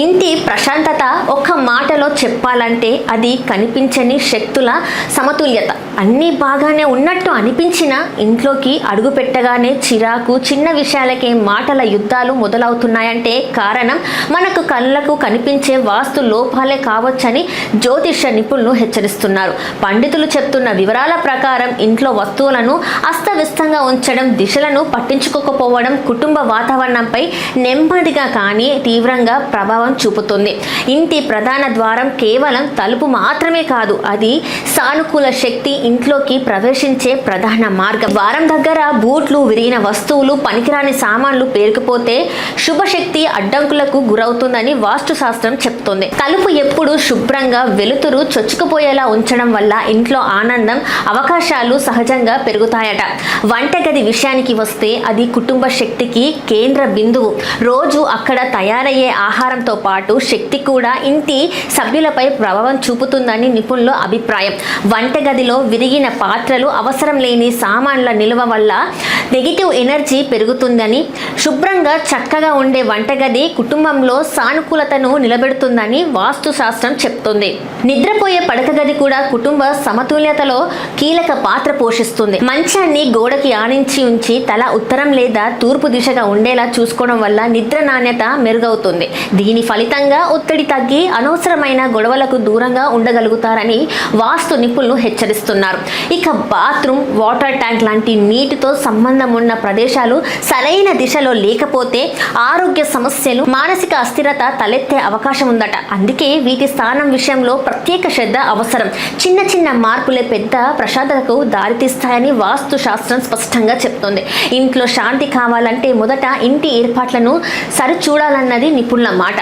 ఇంటి ప్రశాంతత ఒక్క మాటలో చెప్పాలంటే అది కనిపించని శక్తుల సమతుల్యత. అన్నీ బాగానే ఉన్నట్టు అనిపించినా ఇంట్లోకి అడుగు పెట్టగానే చిరాకు, చిన్న విషయాలకే మాటల యుద్ధాలు మొదలవుతున్నాయంటే కారణం మనకు కళ్ళకు కనిపించే వాస్తు లోపాలే కావచ్చని జ్యోతిష నిపుణులు హెచ్చరిస్తున్నారు. పండితులు చెప్తున్న వివరాల ప్రకారం ఇంట్లో వస్తువులను అస్తవ్యస్తంగా ఉంచడం, దిశలను పట్టించుకోకపోవడం కుటుంబ వాతావరణంపై నెమ్మదిగా కానీ తీవ్రంగా ప్రభావం చూపుతుంది. ఇంటి ప్రధాన ద్వారం కేవలం తలుపు మాత్రమే కాదు, అది సానుకూల శక్తి ఇంట్లోకి ప్రవేశించే ప్రధాన మార్గం. ద్వారం దగ్గర బూట్లు, విరిగిన వస్తువులు, పనికిరాని సామాన్లు పేరుకుపోతే శుభశక్తి అడ్డంకులకు గురవుతుందని వాస్తు శాస్త్రం చెప్తుంది. తలుపు ఎప్పుడు శుభ్రంగా, వెలుతురు చొచ్చుకుపోయేలా ఉంచడం వల్ల ఇంట్లో ఆనందం, అవకాశాలు సహజంగా పెరుగుతాయట. వంటగది విషయానికి వస్తే అది కుటుంబ శక్తికి కేంద్ర బిందువు. రోజు అక్కడ తయారయ్యే ఆహారంతో పాటు శక్తి కూడా ఇంటి సభ్యులపై ప్రభావం చూపుతుందని నిపుణుల అభిప్రాయం. వంటగదిలో విరిగిన పాత్రలు, అవసరం లేని సామాన్ల నిల్వ వల్ల నెగిటివ్ ఎనర్జీ పెరుగుతుందని, శుభ్రంగా చక్కగా ఉండే వంటగది కుటుంబంలో సానుకూలతను నిలబెడుతుందని వాస్తు శాస్త్రం చెప్తుంది. నిద్రపోయే పడక గది కూడా కుటుంబ సమతుల్యతలో కీలక పాత్ర పోషిస్తుంది. మంచాన్ని గోడకి ఆనించి ఉంచి తల ఉత్తరం లేదా తూర్పు దిశగా ఉండేలా చూసుకోవడం వల్ల నిద్ర నాణ్యత మెరుగవుతుంది. దీని ఫలితంగా ఒత్తిడి తగ్గి అనవసరమైన గొడవలకు దూరంగా ఉండగలుగుతారని వాస్తు నిపుణులు హెచ్చరిస్తున్నారు. ఇక బాత్రూమ్, వాటర్ ట్యాంక్ లాంటి నీటితో సంబంధం ఉన్న ప్రదేశాలు సరైన దిశలో లేకపోతే ఆరోగ్య సమస్యలు, మానసిక అస్థిరత తలెత్తే అవకాశం ఉందట. అందుకే వీటి స్థానం విషయంలో ప్రత్యేక శ్రద్ధ అవసరం. చిన్న చిన్న మార్పులే పెద్ద ప్రశాంతతకు దారితీస్తాయని వాస్తు శాస్త్రం స్పష్టంగా చెప్తోంది. ఇంట్లో శాంతి కావాలంటే మొదట ఇంటి ఏర్పాట్లను సరిచూడాలన్నది నిపుణుల మాట.